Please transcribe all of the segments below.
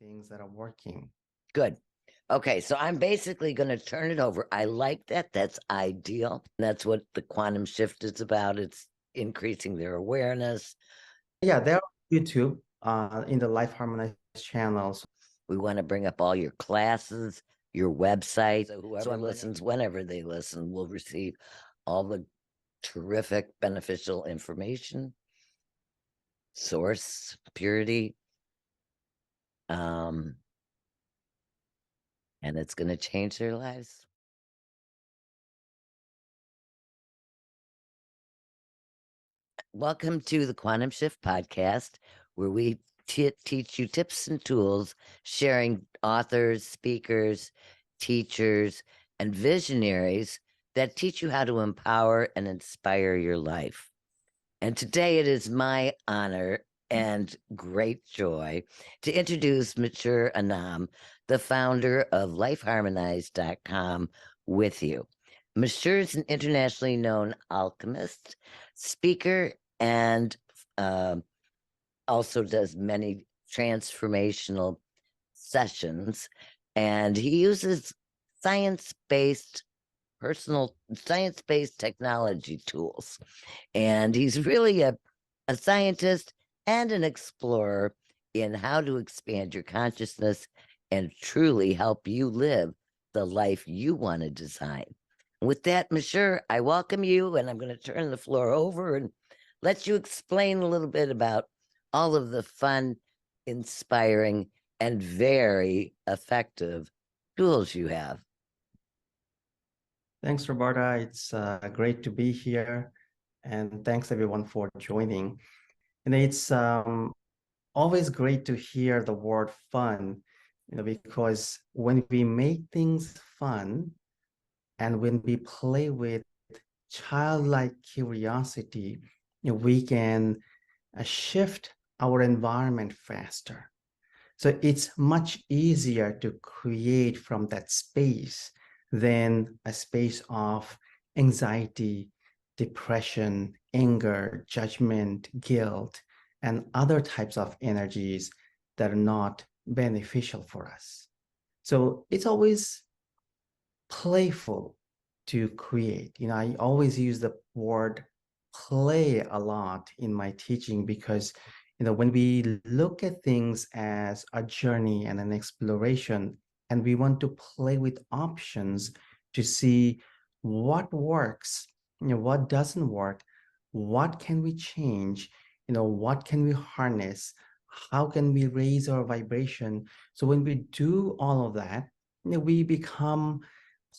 things that are working. Good. Okay, so I'm basically going to turn it over. I like that. That's ideal. That's what the quantum shift is about. It's increasing their awareness. Yeah, they're on YouTube in the Life Harmonized channels. We want to bring up all your classes, your website. So whoever listens, whenever they listen, will receive all the terrific beneficial information, source, purity. And it's going to change their lives. Welcome to the Quantum Shift podcast, where we teach you tips and tools, sharing authors, speakers, teachers, and visionaries that teach you how to empower and inspire your life. And today it is my honor and great joy to introduce Mashhur Anam, the founder of LifeHarmonized.com, with you. Mashhur is an internationally known alchemist, speaker, and also does many transformational sessions. And he uses science-based technology tools. And he's really a scientist and an explorer in how to expand your consciousness and truly help you live the life you want to design. With that, Mashhur, I welcome you, and I'm going to turn the floor over and let you explain a little bit about all of the fun, inspiring, and very effective tools you have. Thanks, Roberta. It's great to be here. And thanks, everyone, for joining. And it's always great to hear the word fun, because when we make things fun and when we play with childlike curiosity, we can shift our environment faster. So it's much easier to create from that space than a space of anxiety, depression, anger, judgment, guilt, and other types of energies that are not beneficial for us. So it's always playful to create. I always use the word play a lot in my teaching because when we look at things as a journey and an exploration, and we want to play with options to see what works, what doesn't work, what can we change, what can we harness, how can we raise our vibration. So when we do all of that, we become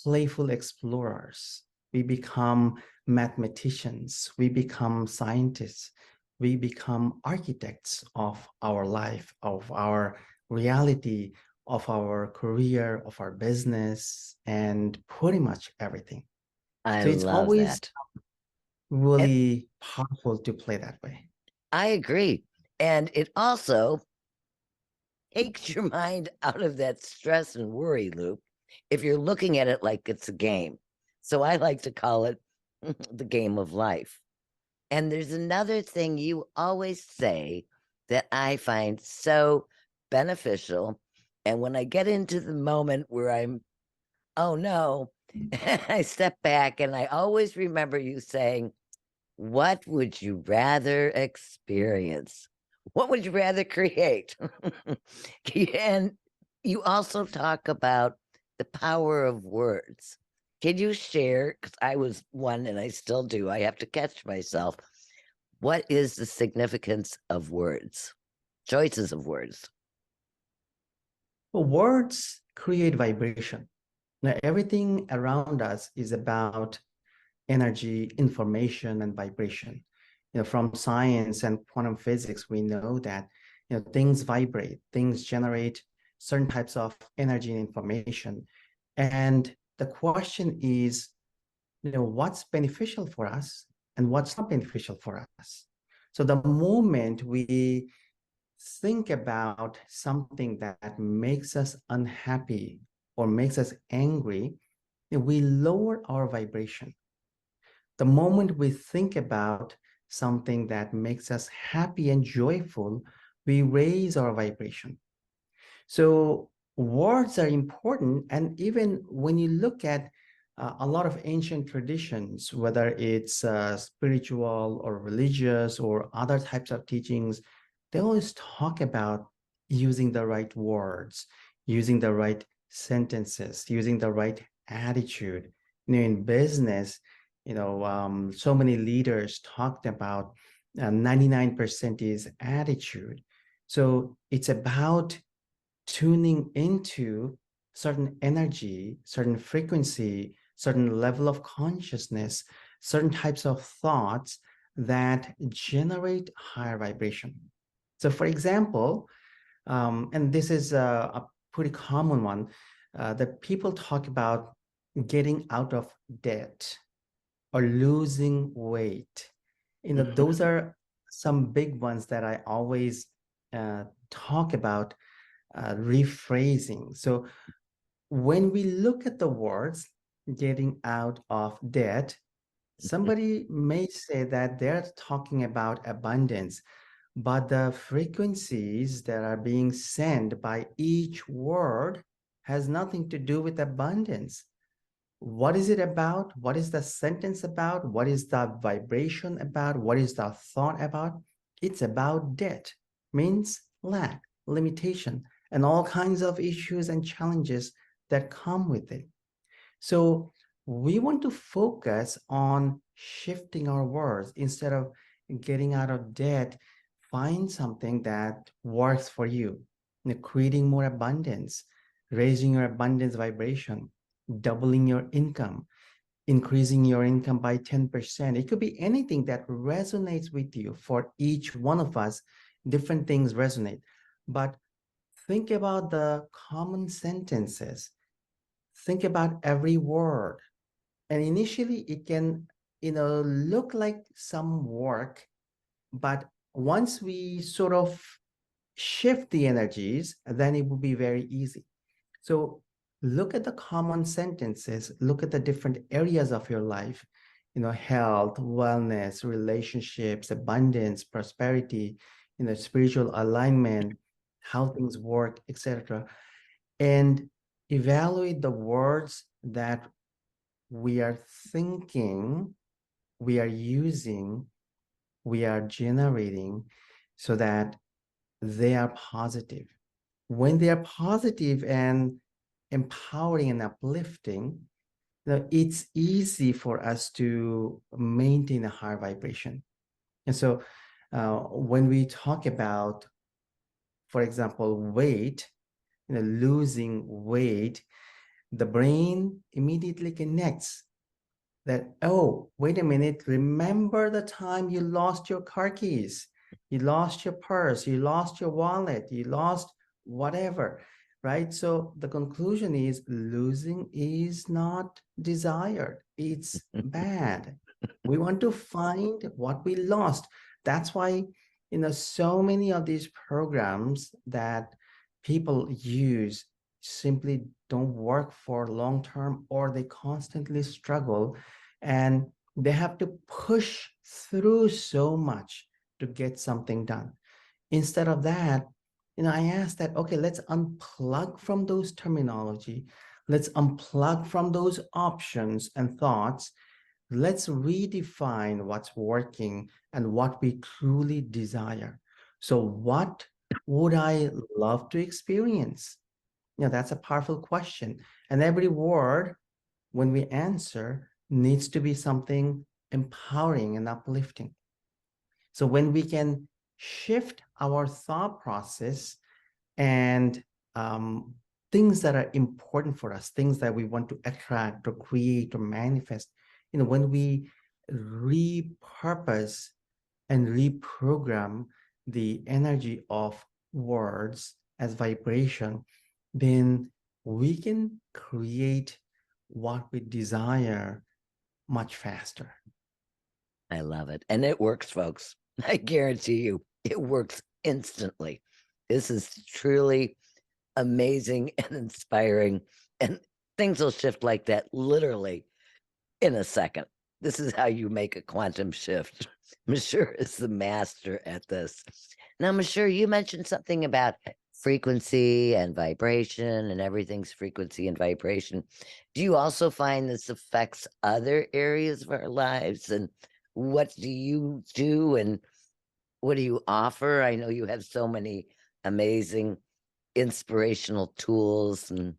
playful explorers. We become mathematicians. We become scientists. We become architects of our life, of our reality, of our career, of our business, and pretty much everything. I So it's love always that. really powerful to play that way. I agree. And it also takes your mind out of that stress and worry loop if you're looking at it like it's a game. So I like to call it the game of life. And there's another thing you always say that I find so beneficial. And when I get into the moment where I'm, oh no, I step back and I always remember you saying, what would you rather experience? What would you rather create? And you also talk about the power of words. Can you share? Because I was one and I still do. I have to catch myself. What is the significance of words? Choices of words. Well, words create vibration. Now, everything around us is about energy, information, and vibration. From science and quantum physics, we know that things vibrate, things generate certain types of energy and information. And the question is, what's beneficial for us and what's not beneficial for us. So the moment we think about something that makes us unhappy or makes us angry, we lower our vibration. The moment we think about something that makes us happy and joyful, we raise our vibration. So words are important. And even when you look at a lot of ancient traditions, whether it's spiritual or religious or other types of teachings, they always talk about using the right words, using the right sentences, using the right attitude. In business, so many leaders talked about 99% is attitude. So it's about tuning into certain energy, certain frequency, certain level of consciousness, certain types of thoughts that generate higher vibration. So, for example, and this is a pretty common one, that people talk about getting out of debt or losing weight. Those are some big ones that I always talk about rephrasing. So when we look at the words getting out of debt, somebody may say that they're talking about abundance, but the frequencies that are being sent by each word has nothing to do with abundance. What is it about? What is the sentence about? What is the vibration about? What is the thought about? It's about debt, means lack, limitation, and all kinds of issues and challenges that come with it. So we want to focus on shifting our words instead of getting out of debt. Find something that works for you, creating more abundance, raising your abundance vibration, doubling your income, increasing your income by 10%. It could be anything that resonates with you. For each one of us, different things resonate. But think about the common sentences. Think about every word. And initially it can, look like some work, but once we sort of shift the energies, then it will be very easy. So look at the common sentences, look at the different areas of your life, health, wellness, relationships, abundance, prosperity, spiritual alignment, how things work, etc. And evaluate the words that we are thinking, we are using, we are generating so that they are positive. When they are positive and empowering and uplifting, it's easy for us to maintain a higher vibration. And so when we talk about, for example, weight, losing weight, the brain immediately connects that, oh, wait a minute, remember the time you lost your car keys, you lost your purse, you lost your wallet, you lost whatever, right? So the conclusion is losing is not desired. It's bad. We want to find what we lost. That's why, so many of these programs that people use simply don't work for long term, or they constantly struggle and they have to push through so much to get something done. Instead of that, I asked that, okay, let's unplug from those terminology. Let's unplug from those options and thoughts. Let's redefine what's working and what we truly desire. So what would I love to experience? That's a powerful question. And every word, when we answer, needs to be something empowering and uplifting. So when we can shift our thought process and things that are important for us, things that we want to attract or create or manifest, when we repurpose and reprogram the energy of words as vibration, then we can create what we desire much faster. I love it. And it works, folks. I guarantee you, it works instantly. This is truly amazing and inspiring. And things will shift like that literally in a second. This is how you make a quantum shift. Mashhur is the master at this. Now, Mashhur, you mentioned something about frequency and vibration, and everything's frequency and vibration. Do you also find this affects other areas of our lives? And what do you do and what do you offer? I know you have so many amazing inspirational tools and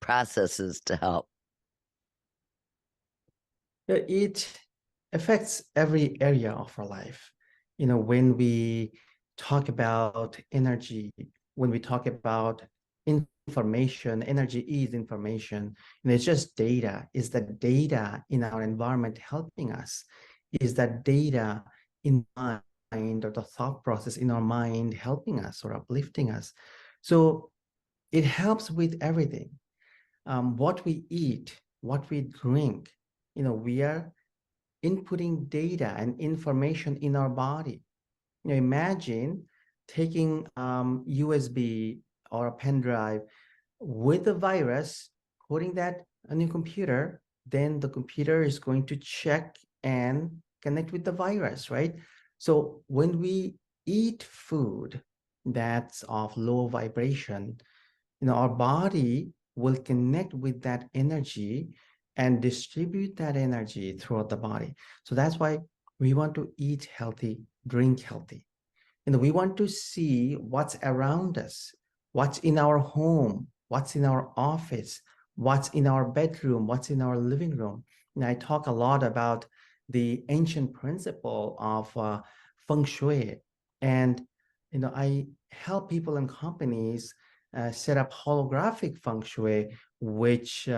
processes to help. It affects every area of our life. When we talk about energy, when we talk about information, energy is information. It's just data. Is the data in our environment helping us? Is that data in mind or the thought process in our mind helping us or uplifting us? So it helps with everything. What we eat, what we drink, we are inputting data and information in our body. Imagine taking USB or a pen drive with a virus, putting that on your computer, then the computer is going to check and connect with the virus, right? So when we eat food that's of low vibration, our body will connect with that energy and distribute that energy throughout the body. So that's why we want to eat healthy, drink healthy. We want to see what's around us, what's in our home, what's in our office, what's in our bedroom, what's in our living room. And I talk a lot about the ancient principle of feng shui. And, I help people and companies set up holographic feng shui, which,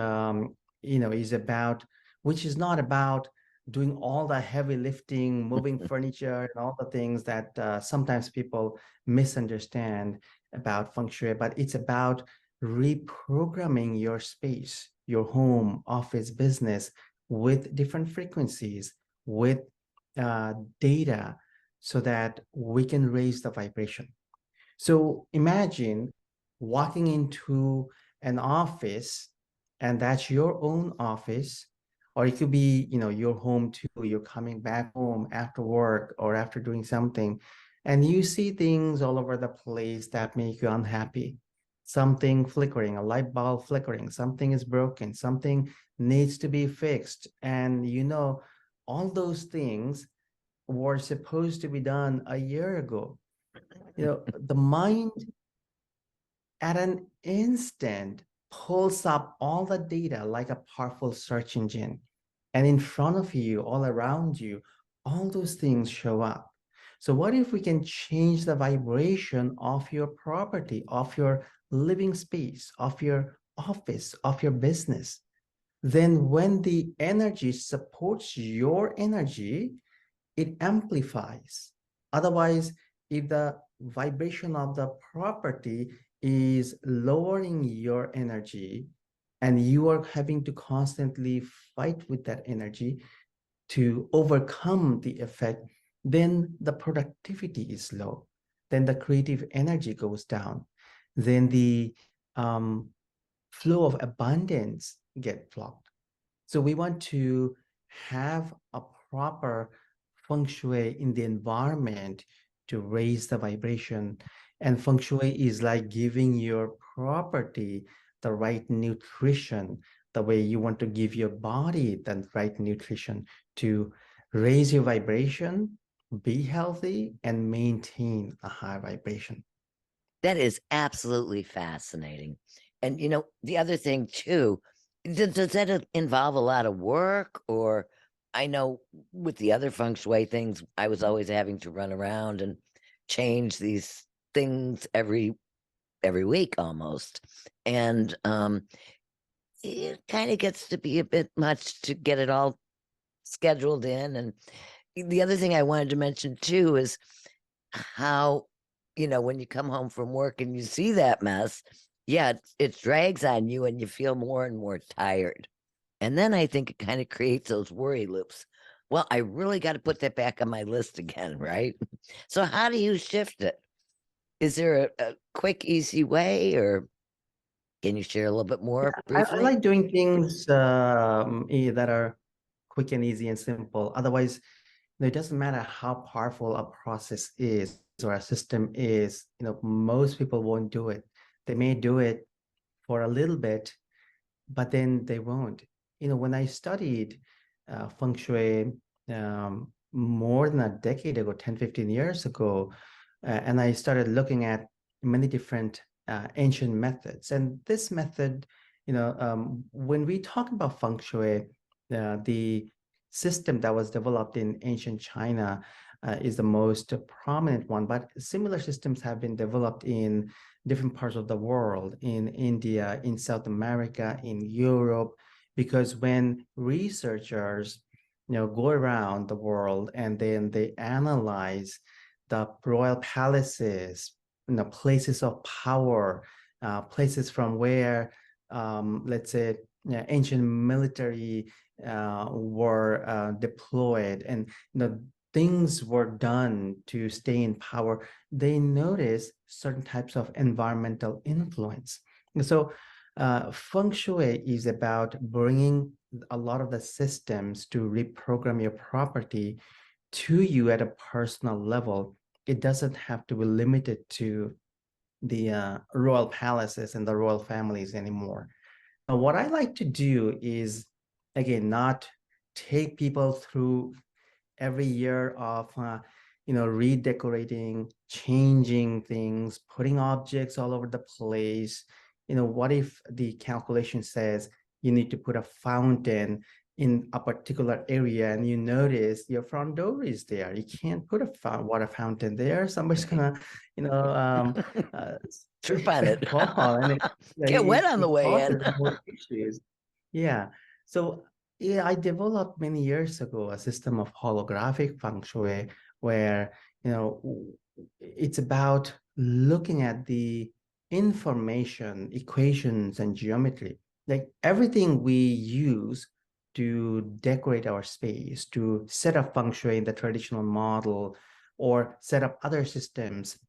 which is not about doing all the heavy lifting, moving furniture, and all the things that sometimes people misunderstand about feng shui, but it's about reprogramming your space, your home, office, business with different frequencies, with data, so that we can raise the vibration. So imagine walking into an office, and that's your own office, or it could be, your home too. You're coming back home after work or after doing something, and you see things all over the place that make you unhappy. Something flickering, a light bulb flickering, something is broken, something needs to be fixed. And all those things were supposed to be done a year ago. The mind at an instant pulls up all the data like a powerful search engine. And in front of you, all around you, all those things show up. So what if we can change the vibration of your property, of your living space, of your office, of your business? Then when the energy supports your energy, it amplifies. Otherwise, if the vibration of the property is lowering your energy and you are having to constantly fight with that energy to overcome the effect, then the productivity is low. Then the creative energy goes down. Then the flow of abundance get blocked. So we want to have a proper feng shui in the environment to raise the vibration. And feng shui is like giving your property the right nutrition, the way you want to give your body the right nutrition to raise your vibration, be healthy, and maintain a high vibration. That is absolutely fascinating. And the other thing too, does that involve a lot of work? Or I know with the other feng shui things, I was always having to run around and change these things every week almost. And it kind of gets to be a bit much to get it all scheduled in. And the other thing I wanted to mention too is how, when you come home from work and you see that mess, yeah, it drags on you and you feel more and more tired. And then I think it kind of creates those worry loops. Well, I really got to put that back on my list again, right? So how do you shift it? Is there a quick, easy way, or can you share a little bit more I briefly? like doing things that are quick and easy and simple. Otherwise, it doesn't matter how powerful a process is. or a system is, most people won't do it. They may do it for a little bit, but then they won't. When I studied feng shui more than a decade ago, 10, 15 years ago, and I started looking at many different ancient methods. And this method, when we talk about feng shui, the system that was developed in ancient China is the most prominent one, but similar systems have been developed in different parts of the world, in India, in South America, in Europe, because when researchers, go around the world and then they analyze the royal palaces, places of power, places from where, let's say, ancient military were deployed, and things were done to stay in power, they notice certain types of environmental influence. And so feng shui is about bringing a lot of the systems to reprogram your property to you at a personal level. It doesn't have to be limited to the royal palaces and the royal families anymore. Now, what I like to do is, again, not take people through every year of redecorating, changing things, putting objects all over the place. What if the calculation says you need to put a fountain in a particular area and you notice your front door is there? You can't put a water fountain there. Somebody's gonna, uh, Trip on it. fall, and Get wet on the it way in. causes more issues. Yeah. So yeah, I developed many years ago a system of holographic feng shui where, it's about looking at the information, equations, and geometry. Like everything we use to decorate our space, to set up feng shui in the traditional model, or set up other systems,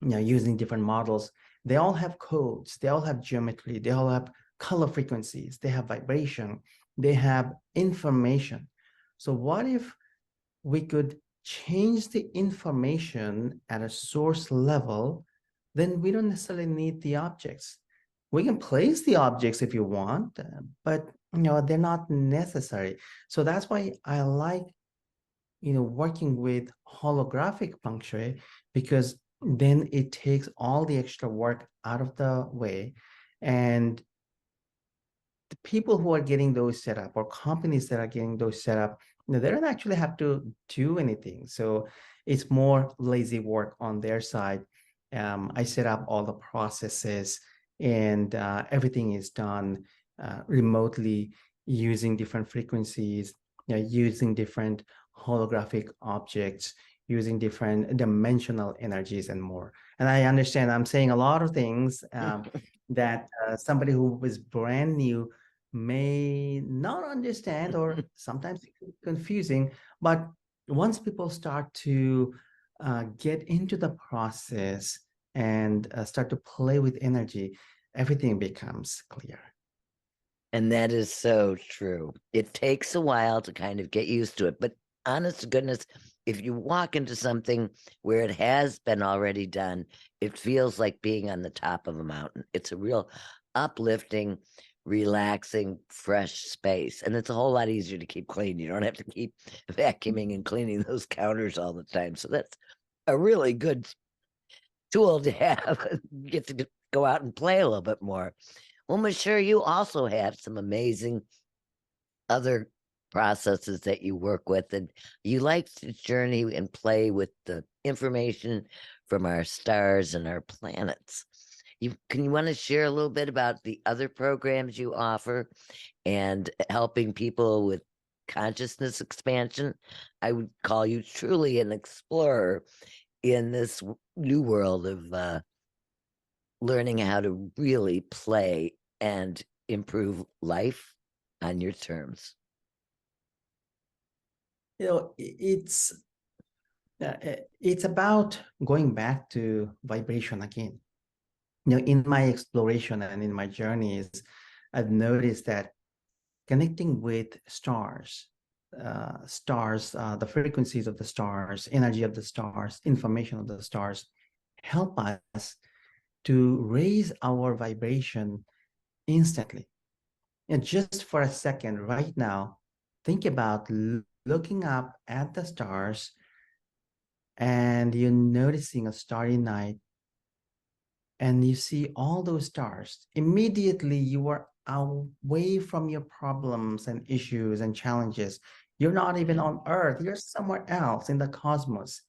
using different models, they all have codes, they all have geometry, they all have color frequencies, they have vibration, they have information. So what if we could change the information at a source level? Then we don't necessarily need the objects. We can place the objects if you want, but they're not necessary. So that's why I like working with holographic feng shui, because then it takes all the extra work out of the way. And the people who are getting those set up, or companies that are getting those set up, they don't actually have to do anything. So it's more lazy work on their side. I set up all the processes, and everything is done remotely, using different frequencies, using different holographic objects, using different dimensional energies and more. And I understand I'm saying a lot of things that somebody who was brand new may not understand, or sometimes it can be confusing. But once people start to get into the process and start to play with energy, everything becomes clear. And that is so true. It takes a while to kind of get used to it. But honest to goodness, if you walk into something where it has been already done, it feels like being on the top of a mountain. It's a real uplifting, relaxing, fresh space. And it's a whole lot easier to keep clean. You don't have to keep vacuuming and cleaning those counters all the time. So that's a really good tool to have. Get to go out and play a little bit more. Well, Mashhur, you also have some amazing other processes that you work with, and you like to journey and play with the information from our stars and our planets. You want to share a little bit about the other programs you offer and helping people with consciousness expansion? I would call you truly an explorer in this new world of learning how to really play and improve life on your terms. It's about going back to vibration again. In my exploration and in my journeys, I've noticed that connecting with stars, stars, the frequencies of the stars, energy of the stars, information of the stars help us to raise our vibration instantly. And just for a second, right now, think about looking up at the stars and you're noticing a starry night and you see all those stars. Immediately, you are away from your problems and issues and challenges. You're not even on Earth, you're somewhere else in the cosmos.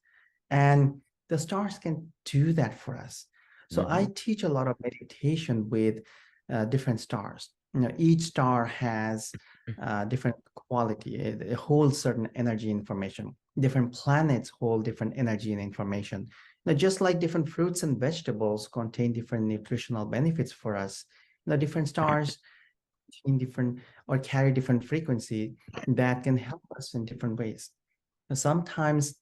And the stars can do that for us. So I teach a lot of meditation with different stars. You know, each star has different quality. It holds certain energy information. Different planets hold different energy and information. Now, just like different fruits and vegetables contain different nutritional benefits for us, different stars in different or carry different frequency that can help us in different ways. Sometimes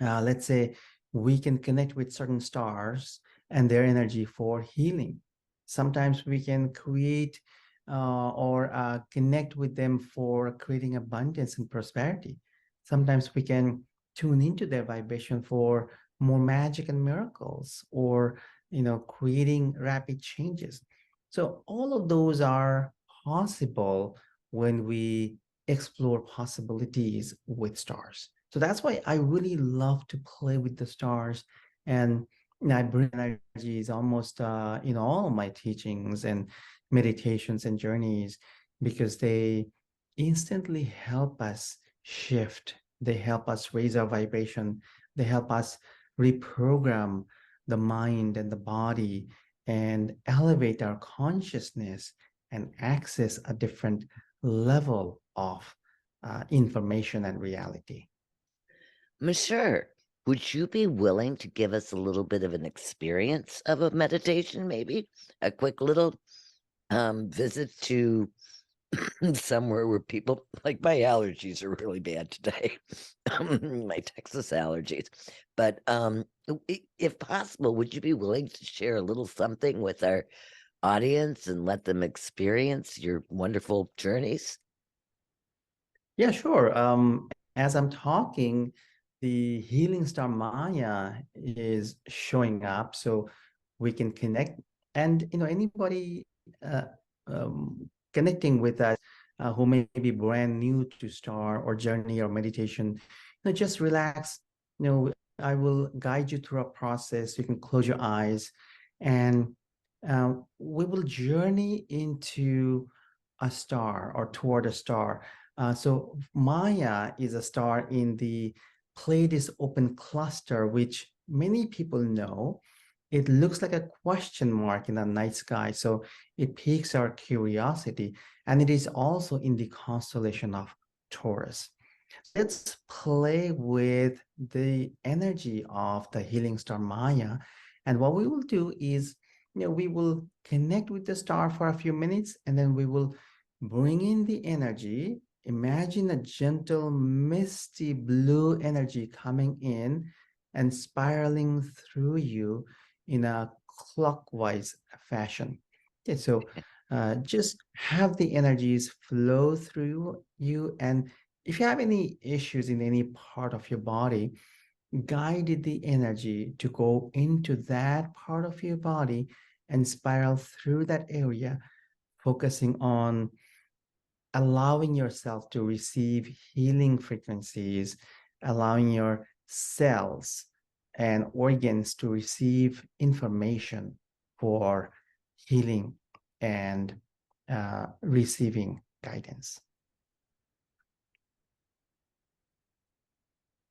let's say we can connect with certain stars and their energy for healing. Sometimes we can create or connect with them for creating abundance and prosperity. Sometimes we can tune into their vibration for more magic and miracles, or creating rapid changes. So all of those are possible when we explore possibilities with stars. So that's why I really love to play with the stars. And I bring energies almost in all of my teachings and meditations and journeys, because they instantly help us shift. They help us raise our vibration. They help us reprogram the mind and the body and elevate our consciousness and access a different level of information and reality. Mashhur, would you be willing to give us a little bit of an experience of a meditation, maybe? A quick little visit to somewhere where people, like my allergies are really bad today, my Texas allergies. But if possible, would you be willing to share a little something with our audience and let them experience your wonderful journeys? Yeah, sure. As I'm talking, the healing star Maya is showing up, so we can connect. And anybody uh, connecting with us who may be brand new to star or journey or meditation, just relax. I will guide you through a process. You can close your eyes, and we will journey into a star or toward a star. So Maya is a star in the Pleiades open cluster, which many people know. It looks like a question mark in the night sky, so it piques our curiosity, and it is also in the constellation of Taurus. Let's play with the energy of the healing star Maya, and what we will do is, we will connect with the star for a few minutes, and then we will bring in the energy. Imagine a gentle, misty blue energy coming in and spiraling through you in a clockwise fashion. Okay, so just have the energies flow through you. And if you have any issues in any part of your body, guide the energy to go into that part of your body and spiral through that area, focusing on allowing yourself to receive healing frequencies, allowing your cells and organs to receive information for healing and receiving guidance.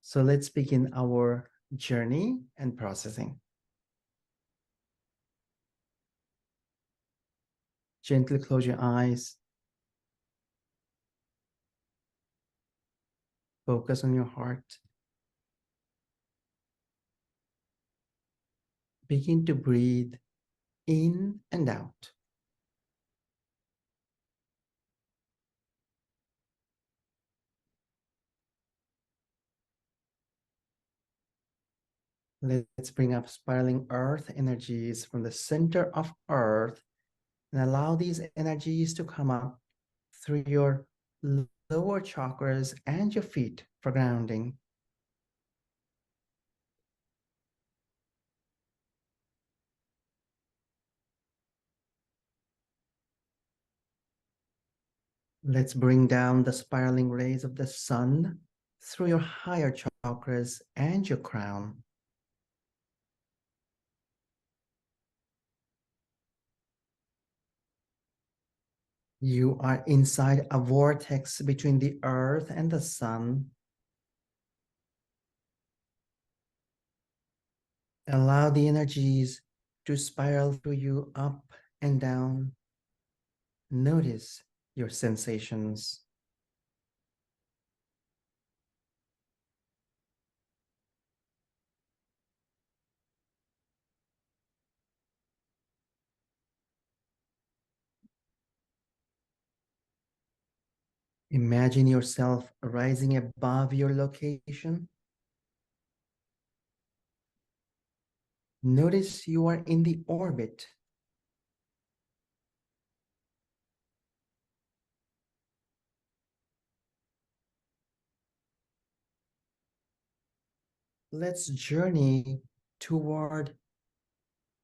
So let's begin our journey and processing. Gently close your eyes. Focus on your heart. Begin to breathe in and out. Let's bring up spiraling earth energies from the center of earth and allow these energies to come up through your lower chakras and your feet for grounding. Let's bring down the spiraling rays of the sun through your higher chakras and your crown. You are inside a vortex between the earth and the sun. Allow the energies to spiral through you up and down. Notice your sensations. Imagine yourself rising above your location. Notice you are in the orbit. Let's journey toward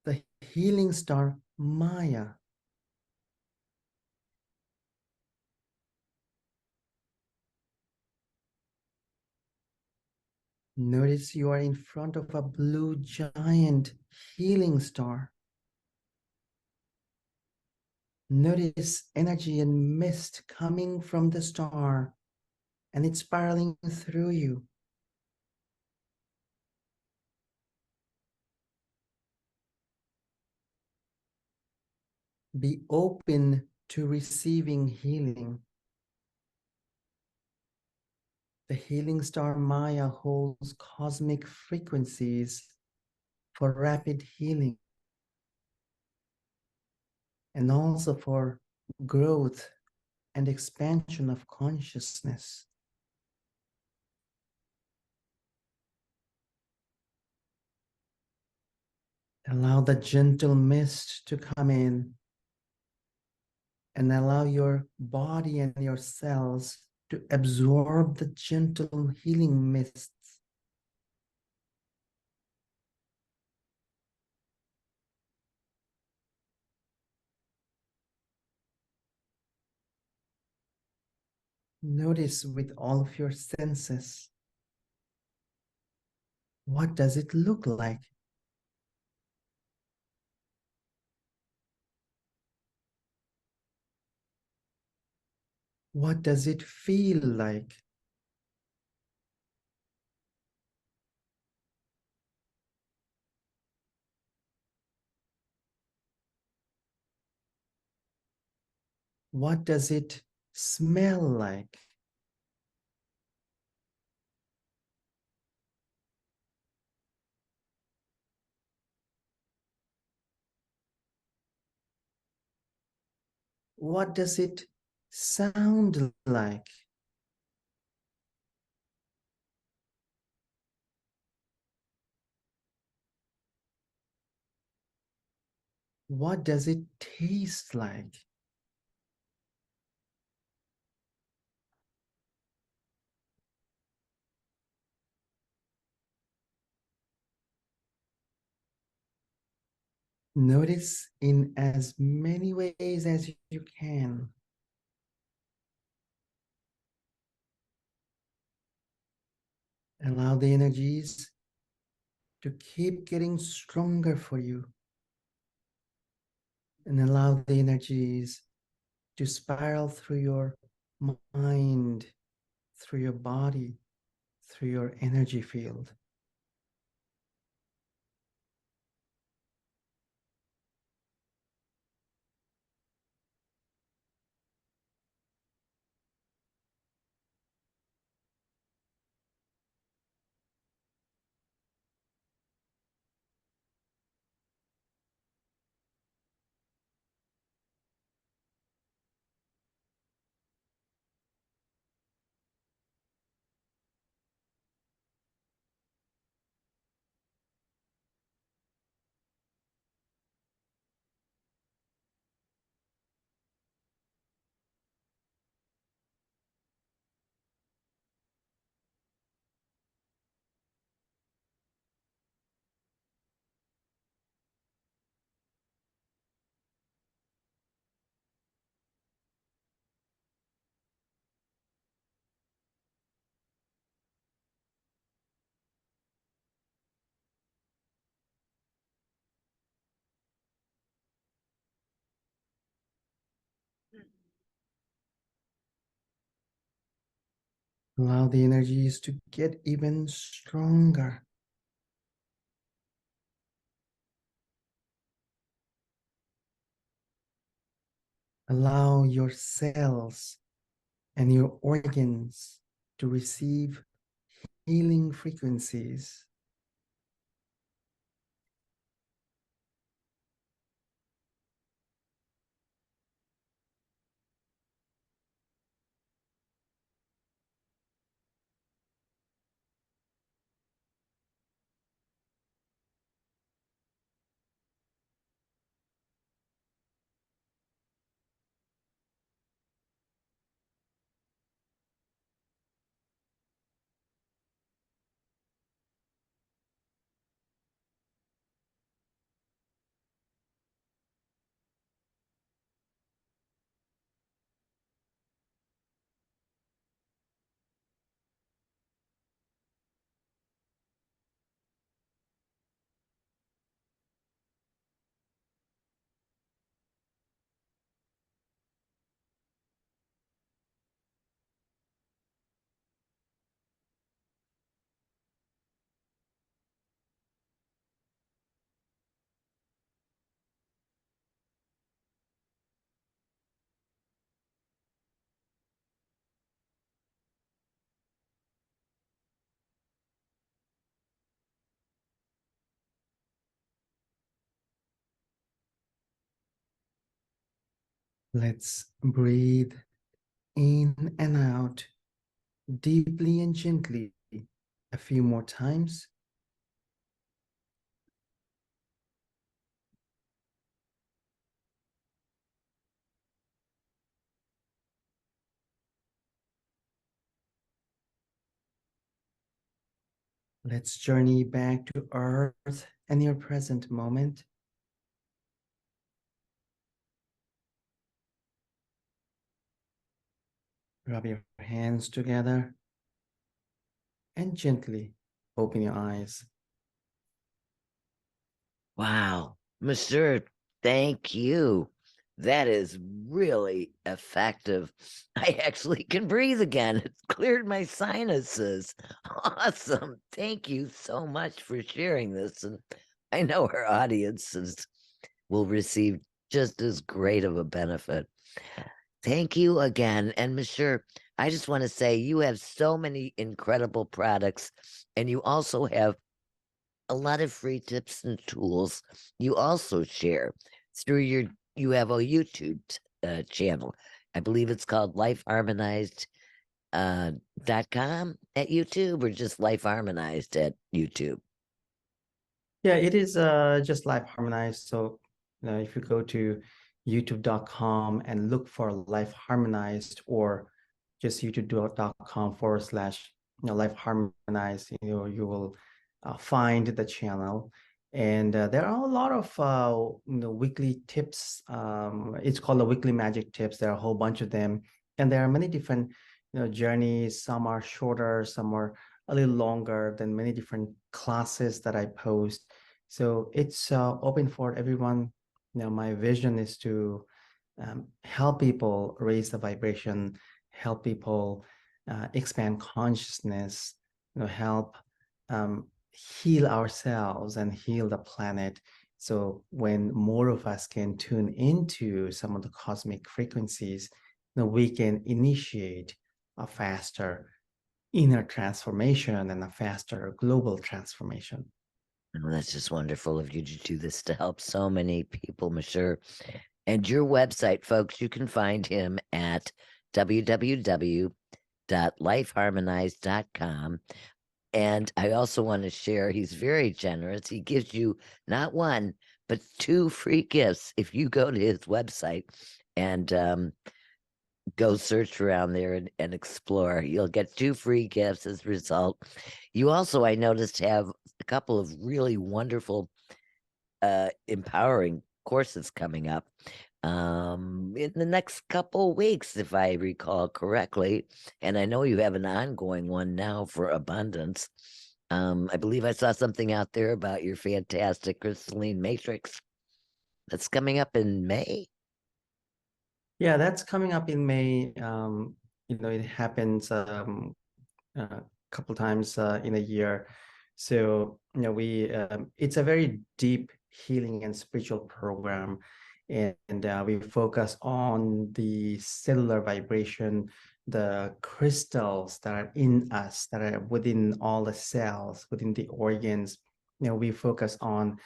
the healing star Maya. Notice you are in front of a blue giant healing star. Notice energy and mist coming from the star, and it's spiraling through you. Be open to receiving healing. The healing star Maya holds cosmic frequencies for rapid healing and also for growth and expansion of consciousness. Allow the gentle mist to come in and allow your body and your cells to absorb the gentle healing mists. Notice with all of your senses. What does it look like? What does it feel like? What does it smell like? What does it sound like? What does it taste like? Notice in as many ways as you can. Allow the energies to keep getting stronger for you. And allow the energies to spiral through your mind, through your body, through your energy field. Allow the energies to get even stronger. Allow your cells and your organs to receive healing frequencies. Let's breathe in and out deeply and gently a few more times. Let's journey back to Earth and your present moment. Rub your hands together and gently open your eyes. Wow, Mashhur, thank you. That is really effective. I actually can breathe again. It's cleared my sinuses. Awesome. Thank you so much for sharing this. And I know our audiences will receive just as great of a benefit. Thank you again. And Mashhur, I just want to say you have so many incredible products, and you also have a lot of free tips and tools you also share through you have a YouTube channel. I believe it's called Life Harmonized .com at YouTube, or just Life Harmonized at YouTube. Yeah, it is just Life Harmonized. So if you go to youtube.com and look for Life Harmonized, or just youtube.com/, Life Harmonized, you will find the channel. And there are a lot of weekly tips. It's called the weekly magic tips. There are a whole bunch of them, and there are many different journeys. Some are shorter, some are a little longer, than many different classes that I post. So it's open for everyone. My vision is to help people raise the vibration, help people expand consciousness, help heal ourselves and heal the planet. So when more of us can tune into some of the cosmic frequencies, we can initiate a faster inner transformation and a faster global transformation. Oh, that's just wonderful of you to do this to help so many people, Mashhur. And your website, folks, you can find him at www.lifeharmonized.com. And I also want to share, he's very generous. He gives you not one, but 2 free gifts if you go to his website and go search around there and explore. You'll get 2 free gifts as a result. You also, I noticed, have a couple of really wonderful, empowering courses coming up in the next couple weeks, if I recall correctly. And I know you have an ongoing one now for abundance. I believe I saw something out there about your fantastic crystalline matrix that's coming up in May. Yeah, that's coming up in May. It happens a couple times in a year. So, we it's a very deep healing and spiritual program, and we focus on the cellular vibration, the crystals that are in us, that are within all the cells, within the organs. We focus on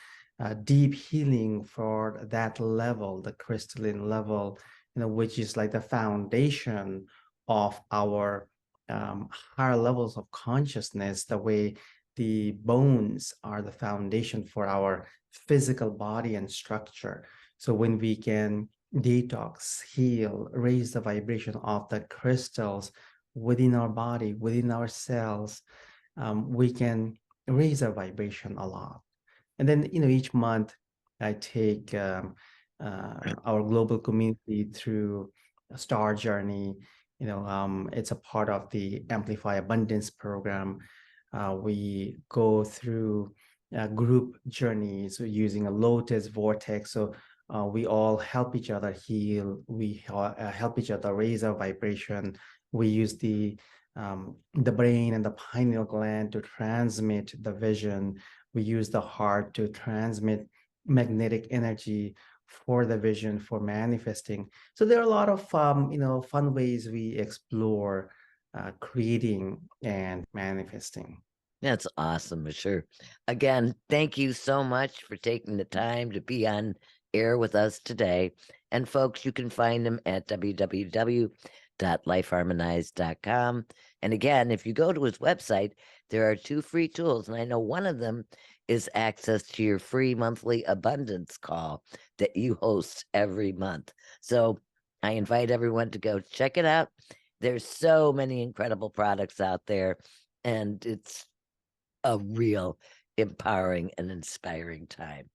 deep healing for that level, the crystalline level, which is like the foundation of our higher levels of consciousness, the way the bones are the foundation for our physical body and structure. So when we can detox, heal, raise the vibration of the crystals within our body, within our cells, we can raise our vibration a lot. And then, each month I take our global community through a star journey. It's a part of the Amplify Abundance program. We go through group journeys using a lotus vortex. So we all help each other heal. We help each other raise our vibration. We use the brain and the pineal gland to transmit the vision. We use the heart to transmit magnetic energy for the vision, for manifesting. So there are a lot of fun ways we explore creating and manifesting. That's awesome, Mashhur. Again, thank you so much for taking the time to be on air with us today. And folks, you can find them at www.lifeharmonized.com. And again, if you go to his website, there are 2 free tools. And I know one of them is access to your free monthly abundance call that you host every month. So I invite everyone to go check it out. There's so many incredible products out there, and it's a real empowering and inspiring time.